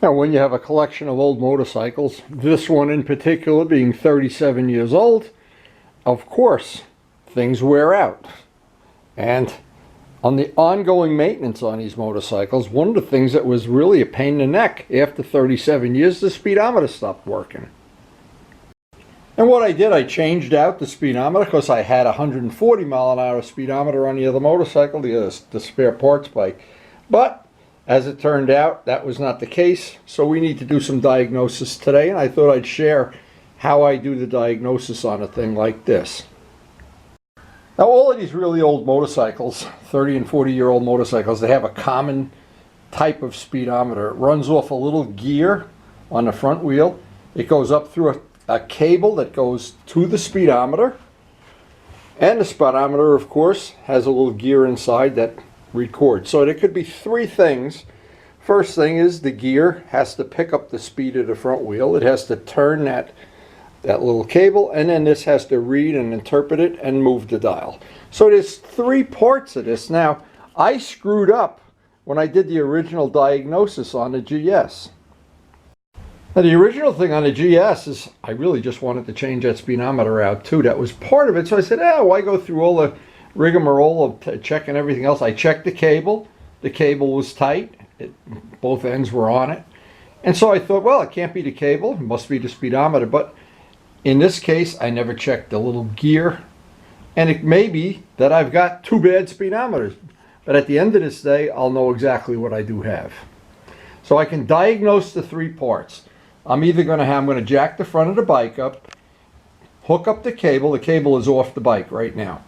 Now, when you have a collection of old motorcycles, this one in particular being 37 years old, of course, things wear out. And on the ongoing maintenance on these motorcycles, one of the things that was really a pain in the neck after 37 years, the speedometer stopped working. And what I did, I changed out the speedometer because I had a 140 mile an hour speedometer on the other motorcycle, the spare parts bike. But as it turned out, that was not the case, so we need to do some diagnosis today, and I thought I'd share how I do the diagnosis on a thing like this. Now, all of these really old motorcycles, 30 and 40-year-old motorcycles, they have a common type of speedometer. It runs off a little gear on the front wheel. It goes up through a cable that goes to the speedometer, and the speedometer, of course, has a little gear inside that record. So there could be three things. First thing is the gear has to pick up the speed of the front wheel. It has to turn that little cable, and then this has to read and interpret it and move the dial. So there's three parts of this. Now, I screwed up when I did the original diagnosis on the GS. Now, the original thing on the GS is I really just wanted to change that speedometer out too. That was part of it. So I said, why go through all the rigmarole of checking everything else? I checked the cable. The cable was tight. Both ends were on it. And so I thought, well, it can't be the cable. It must be the speedometer. But in this case, I never checked the little gear. And it may be that I've got two bad speedometers. But at the end of this day, I'll know exactly what I do have. So I can diagnose the three parts. I'm going to jack the front of the bike up, hook up the cable. The cable is off the bike right now.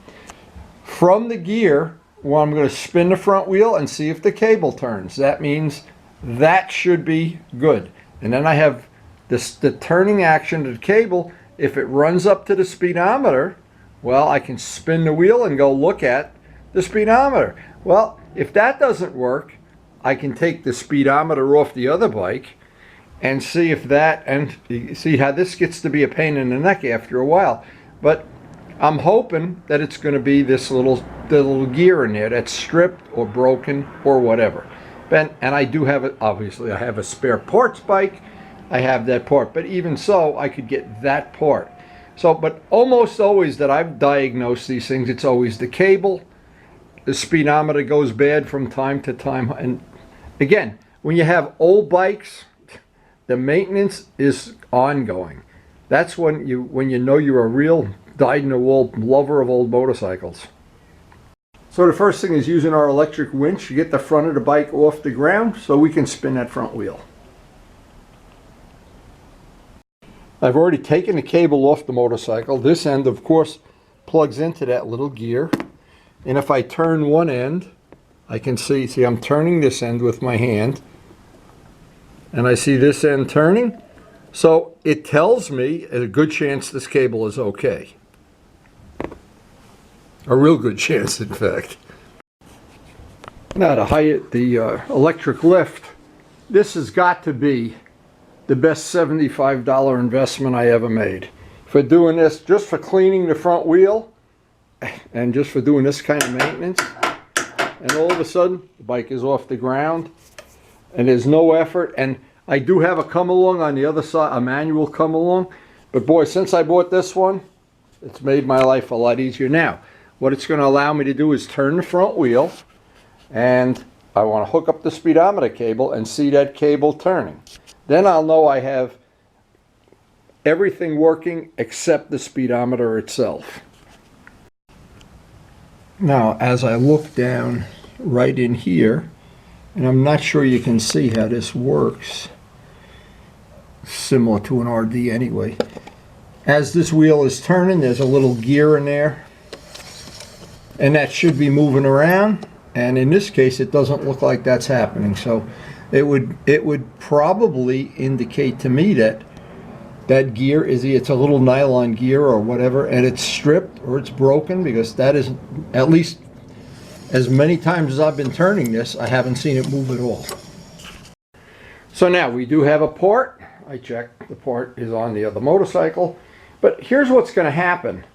From the gear, well, I'm going to spin the front wheel and see if the cable turns. That means that should be good. And then I have the turning action of the cable. If it runs up to the speedometer, well, I can spin the wheel and go look at the speedometer. Well, if that doesn't work, I can take the speedometer off the other bike and see if that, and you see how this gets to be a pain in the neck after a while. But I'm hoping that it's going to be the little gear in there that's stripped or broken or whatever. And I do have it, obviously I have a spare parts bike, I have that part, but even so I could get that part. So, but almost always that I've diagnosed these things, it's always the cable. The speedometer goes bad from time to time. And again, when you have old bikes, the maintenance is ongoing. That's when you know you're a real dyed-in-the-wool lover of old motorcycles. So the first thing is using our electric winch to get the front of the bike off the ground so we can spin that front wheel. I've already taken the cable off the motorcycle. This end, of course, plugs into that little gear. And if I turn one end, I can see I'm turning this end with my hand. And I see this end turning. So it tells me a good chance this cable is okay. A real good chance, in fact. Now the electric lift, this has got to be the best $75 investment I ever made. For doing this, just for cleaning the front wheel, and just for doing this kind of maintenance, and all of a sudden, the bike is off the ground, and there's no effort. And I do have a come-along on the other side, a manual come-along, but boy, since I bought this one, it's made my life a lot easier. Now, what it's going to allow me to do is turn the front wheel, and I want to hook up the speedometer cable and see that cable turning. Then I'll know I have everything working except the speedometer itself. Now, as I look down right in here, and I'm not sure you can see how this works, similar to an RD anyway. As this wheel is turning, there's a little gear in there, and that should be moving around. And in this case, it doesn't look like that's happening. So it would probably indicate to me that that gear it's a little nylon gear or whatever, and it's stripped or it's broken, because that is, at least as many times as I've been turning this, I haven't seen it move at all. So now we do have a part. I checked the part is on the other motorcycle, but here's what's going to happen.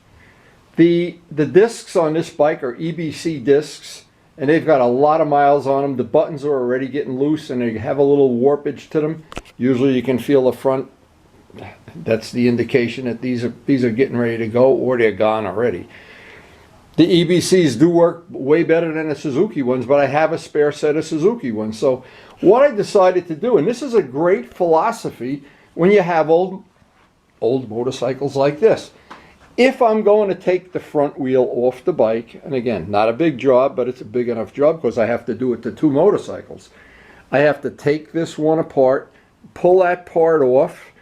The discs on this bike are EBC discs, and they've got a lot of miles on them. The buttons are already getting loose and they have a little warpage to them. Usually you can feel the front. That's the indication that these are getting ready to go, or they're gone already. The EBCs do work way better than the Suzuki ones, but I have a spare set of Suzuki ones. So what I decided to do, and this is a great philosophy when you have old motorcycles like this. If I'm going to take the front wheel off the bike, and again, not a big job, but it's a big enough job because I have to do it to 2 motorcycles. I have to take this one apart, pull that part off,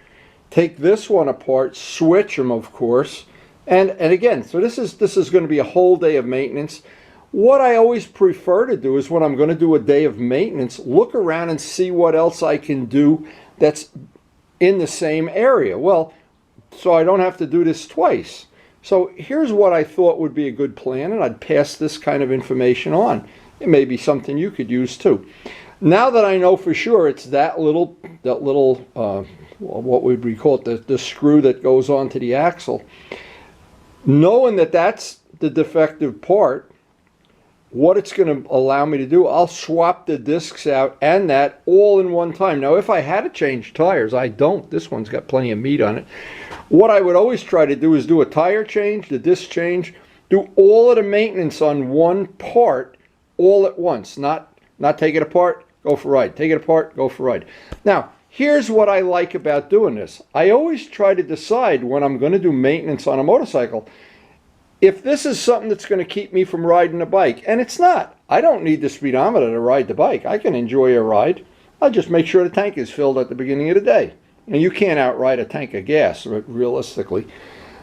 take this one apart, switch them, of course, and again, so this is going to be a whole day of maintenance. What I always prefer to do is when I'm going to do a day of maintenance, look around and see what else I can do that's in the same area. Well, so I don't have to do this twice. So here's what I thought would be a good plan, and I'd pass this kind of information on. It may be something you could use too. Now that I know for sure it's that little what would we call it, the screw that goes onto the axle, knowing that that's the defective part, what it's going to allow me to do, I'll swap the discs out and that all in one time. Now, if I had to change tires, I don't. This one's got plenty of meat on it. What I would always try to do is do a tire change, the disc change, do all of the maintenance on one part all at once. Not take it apart, go for a ride. Take it apart, go for a ride. Now, here's what I like about doing this. I always try to decide when I'm going to do maintenance on a motorcycle, if this is something that's going to keep me from riding a bike, and it's not. I don't need the speedometer to ride the bike. I can enjoy a ride. I'll just make sure the tank is filled at the beginning of the day. And you can't outride a tank of gas, realistically.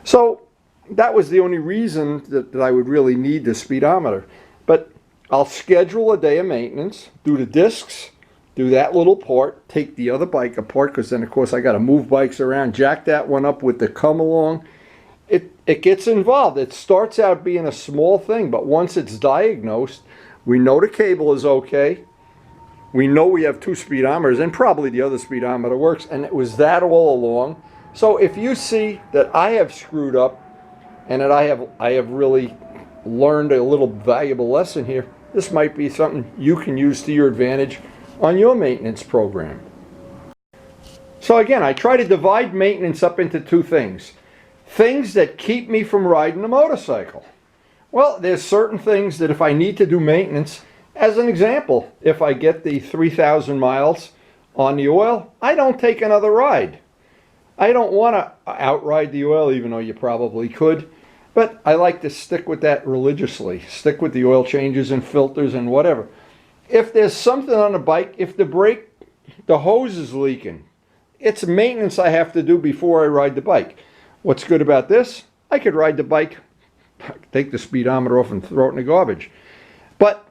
So that was the only reason that I would really need the speedometer. But I'll schedule a day of maintenance, do the discs, do that little part, take the other bike apart, because then, of course, I got to move bikes around, jack that one up with the come along. It gets involved. It starts out being a small thing, but once it's diagnosed, we know the cable is okay. We know we have 2 speedometers, and probably the other speedometer works, and it was that all along. So if you see that I have screwed up and that I have really learned a little valuable lesson here, this might be something you can use to your advantage on your maintenance program. So again, I try to divide maintenance up into 2 things. Things that keep me from riding a motorcycle. Well, there's certain things that if I need to do maintenance, as an example, if I get the 3,000 miles on the oil, I don't take another ride. I don't want to outride the oil, even though you probably could, but I like to stick with that religiously. Stick with the oil changes and filters and whatever. If there's something on the bike, if the hose is leaking, it's maintenance I have to do before I ride the bike. What's good about this? I could ride the bike, take the speedometer off and throw it in the garbage. But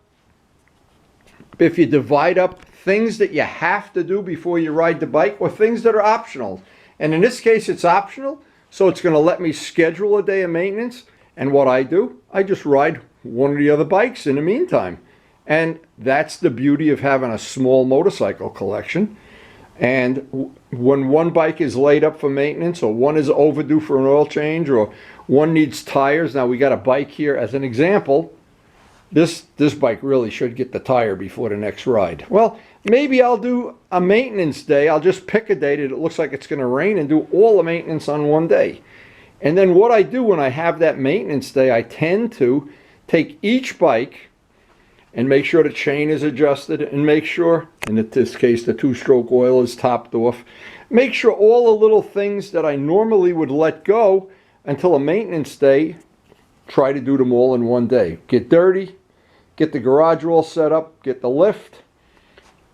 if you divide up things that you have to do before you ride the bike or things that are optional, and in this case it's optional, so it's going to let me schedule a day of maintenance, and what I do, I just ride one of the other bikes in the meantime. And that's the beauty of having a small motorcycle collection. And when one bike is laid up for maintenance, or one is overdue for an oil change, or one needs tires, now we got a bike here as an example, this bike really should get the tire before the next ride. Well, maybe I'll do a maintenance day. I'll just pick a day that it looks like it's going to rain and do all the maintenance on one day. And then what I do when I have that maintenance day, I tend to take each bike and make sure the chain is adjusted, and make sure, in this case, the 2-stroke oil is topped off. Make sure all the little things that I normally would let go until a maintenance day, try to do them all in one day. Get dirty, get the garage all set up, get the lift,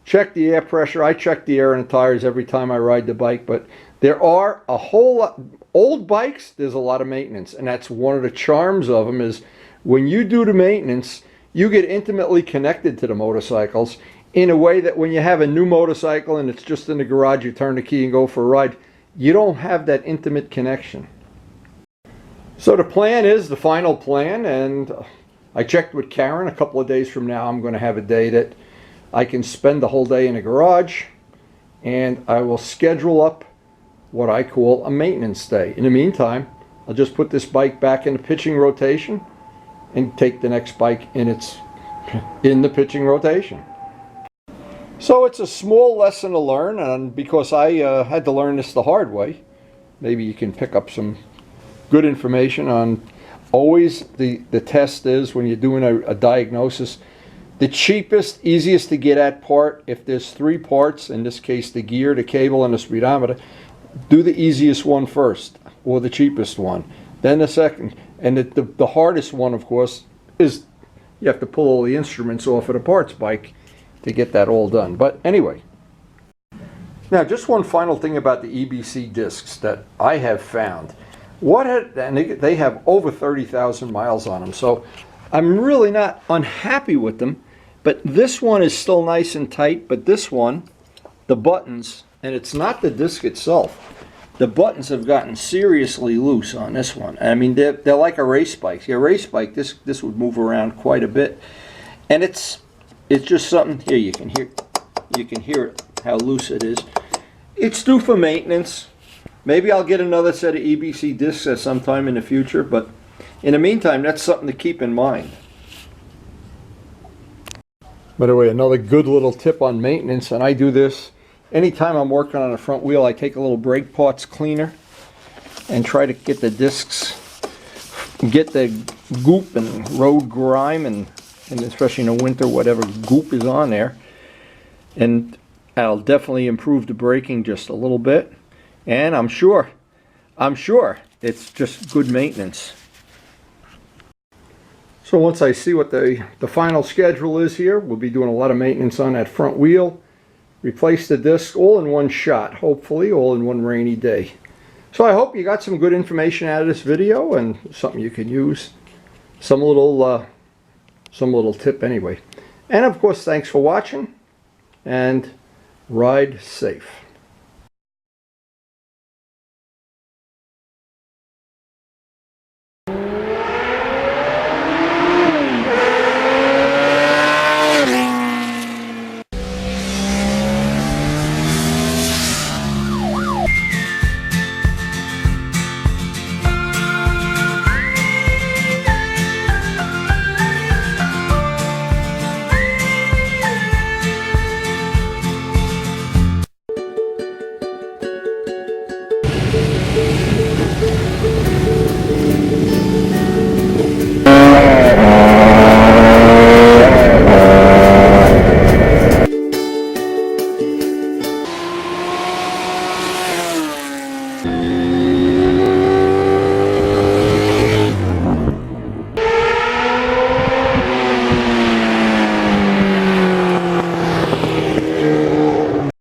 check the air pressure. I check the air in the tires every time I ride the bike, but there are a whole lot, old bikes, there's a lot of maintenance, and that's one of the charms of them is when you do the maintenance, you get intimately connected to the motorcycles in a way that when you have a new motorcycle and it's just in the garage, you turn the key and go for a ride, you don't have that intimate connection. So the plan is the final plan, and I checked with Karen a couple of days from now. I'm going to have a day that I can spend the whole day in the garage, and I will schedule up what I call a maintenance day. In the meantime, I'll just put this bike back in the pitching rotation and take the next bike in its in the pitching rotation. So it's a small lesson to learn, and because I had to learn this the hard way, maybe you can pick up some good information on always the test is when you're doing a diagnosis, the cheapest, easiest to get at part, if there's 3 parts, in this case the gear, the cable, and the speedometer, do the easiest one first, or the cheapest one. Then the second, and the hardest one, of course, is you have to pull all the instruments off of the parts bike to get that all done. But anyway, now just one final thing about the EBC discs that I have found. And they have over 30,000 miles on them, so I'm really not unhappy with them. But this one is still nice and tight, but this one, the buttons, and it's not the disc itself, the buttons have gotten seriously loose on this one. I mean, they're like a race bike. A race bike, this would move around quite a bit, and it's just something. Here you can hear it, how loose it is. It's due for maintenance. Maybe I'll get another set of EBC discs at some time in the future, but in the meantime, that's something to keep in mind. By the way, another good little tip on maintenance, and I do this anytime I'm working on a front wheel. I take a little brake parts cleaner and try to get the discs, get the goop and road grime, and especially in the winter, whatever goop is on there. And I'll definitely improve the braking just a little bit. And I'm sure it's just good maintenance. So once I see what the final schedule is here, we'll be doing a lot of maintenance on that front wheel. Replace the disc all in one shot, hopefully all in one rainy day. So I hope you got some good information out of this video and something you can use. Some little tip anyway. And of course, thanks for watching, and ride safe.